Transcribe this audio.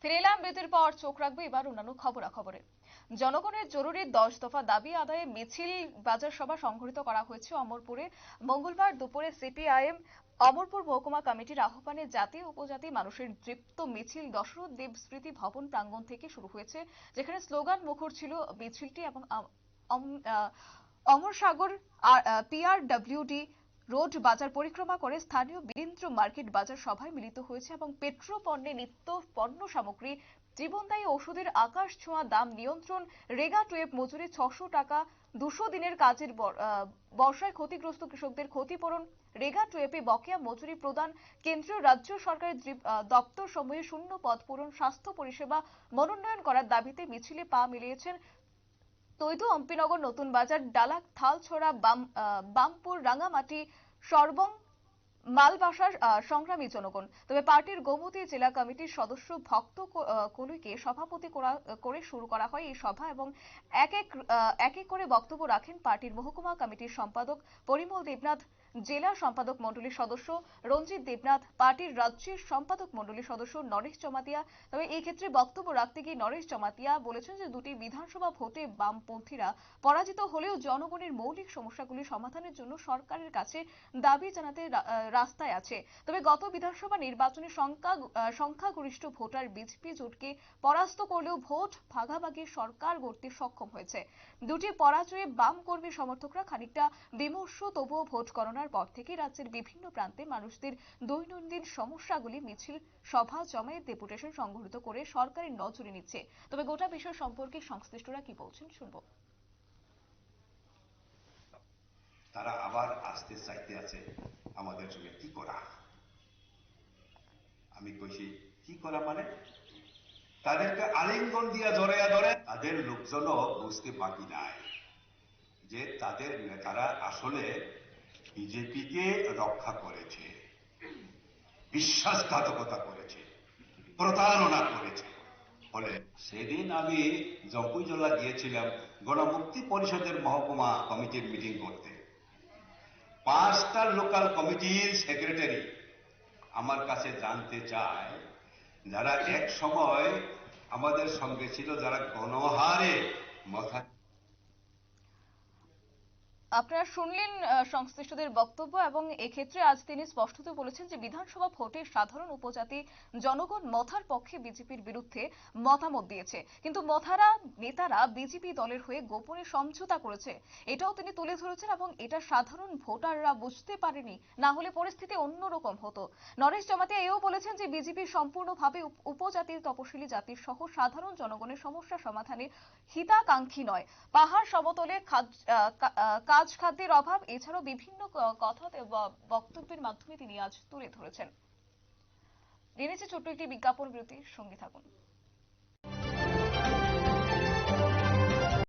ফিরে এলাম বিরতির পর। চোখ রাখবো এবার অন্যান্য খবরাখবরে। জনগণের জরুরি 10 দফা দাবি আদায়ে মিছিল বাজার সভা সংঘটিত করা হয়েছে অমরপুরে। মঙ্গলবার দুপুরে সিপিআইএম অমরপুর মহকুমা কমিটির আহ্বানে জাতি উপজাতি মানুষের দীপ্ত মিছিল দশরথ দেব স্মৃতি ভবন প্রাঙ্গণ থেকে শুরু হয়েছে, যেখানে স্লোগান মুখর ছিল মিছিলটি এবং অমর সাগর পিআরডব্লিউডি রোড বাজার পরিক্রমা করে স্থানীয় বীরেন্দ্র মার্কেট বাজার সভায় মিলিত হয়েছে এবং পেট্রো পণ্যে নিত্য পণ্য সামগ্রী, জীবনদায়ী ওষুধের আকাশ ছোঁয়া দাম নিয়ন্ত্রণ, রেগা টুয়েব মজুরি 600 টাকা, 200 দিনের কাজের বর্ষায় ক্ষতিগ্রস্ত কৃষকদের ক্ষতিপূরণ, রেগা টুয়েবে বকেয়া মজুরি প্রদান, কেন্দ্রীয় রাজ্য সরকারের দপ্তর সমূহে শূন্য পদ পূরণ, স্বাস্থ্য পরিষেবা মনোন্নয়ন করার দাবিতে মিছিলে পা মিলিয়েছেন তৈদু, অম্পিনগর, নতুন বাজার, ডালাক, থালছড়া, বামপুর, রাঙামাটি, সর্বং, মালবাসার সংগ্রামী জনগণ। তবে পার্টির গোমতী জেলা কমিটির সদস্য ভক্ত কলুইকে সভাপতি করে শুরু করা হয় এই সভা এবং এক এক করে বক্তব্য রাখেন পার্টির মহকুমা কমিটির সম্পাদক পরিমল দেবনাথ, জেলা সম্পাদক মণ্ডলীর সদস্য রঞ্জিত দেবনাথ, পার্টির রাজ্যের সম্পাদক মণ্ডলীর সদস্য নরেশ জমাতিয়া। তবে এই ক্ষেত্রে বক্তব্য রাখতে গিয়ে নরেশ জমাতিয়া বলেছেন যে দুটি বিধানসভা ভোটে বামপন্থীরা পরাজিত হলেও জনগণের মৌলিক সমস্যাগুলি সমাধানের জন্য সরকারের কাছে দাবি জানাতে রাস্তায় আছে। তবে গত বিধানসভা নির্বাচনে সংখ্যাগরিষ্ঠ ভোটার বিজেপি জোটকে পরাস্ত করলেও ভোট ভাগাভাগি সরকার গড়তে সক্ষম হয়েছে। দুটি পরাজয়ে বাম কর্মী সমর্থকরা খানিকটা বিমর্ষ, তবুও ভোট গণনার পর থেকে রাজ্যের বিভিন্ন প্রান্তে মানুষদের দৈনন্দিন সমস্যাগুলি মিছিল, সভা, জমায়েত, ডেপুটেশন সংগঠিত করে সরকারের নজরে নিচ্ছে। তবে গোটা বিষয় সম্পর্কে সংশ্লিষ্টরা কি বলছেন শুনবো। তারা আবার আসতে চাইতে আছে আমাদের সঙ্গে কি করা। আমি কইছি কি করা মানে তাদেরকে আলিঙ্গন দিয়া জড়াইয়া ধরে তাদের লোকজনও বুঝতে বাকি নাই যে তাদের নেতারা আসলে বিজেপিকে রক্ষা করেছে, বিশ্বাসঘাতকতা করেছে, প্রতারণা করেছে। ফলে সেদিন আমি জম্পুইজলা গিয়েছিলাম গণমুক্তি পরিষদের মহকুমা কমিটির মিটিং করতে। 5টা লোকাল কমিটির সেক্রেটারি আমার কাছে জানতে চায় যারা এক সময় আমাদের সঙ্গে ছিল, যারা গণহারে মাথা। আপনারা শুনলেন সংশ্লিষ্টদের বক্তব্য এবং এক্ষেত্রে আজ তিনি স্পষ্টত বলেছেন যে বিধানসভা ভোটে সাধারণ উপজাতি জনগণ মথার পক্ষে বিজেপির বিরুদ্ধে মতামত দিয়েছে, কিন্তু মথারা নেতারা বিজেপি দলের হয়ে গোপনে সমঝোতা করেছে, এটাও তিনি তুলে ধরেছেন এবং এটা সাধারণ ভোটাররা বুঝতে পারেনি, না হলে পরিস্থিতি অন্যরকম হতো। নরেশ জমাতিয়া এও বলেছেন যে বিজেপি সম্পূর্ণভাবে উপজাতি, তপশিলি জাতির সহ সাধারণ জনগণের সমস্যা সমাধানে হিতাকাঙ্ক্ষী নয়। পাহাড় সমতলে কাজ খাদ্যের অভাব এছাড়াও বিভিন্ন কথা বক্তব্যের মাধ্যমে তিনি আজ তুলে ধরেছেন। নিয়েছে ছোট্ট একটি বিজ্ঞাপন বিরতি, সঙ্গে থাকুন।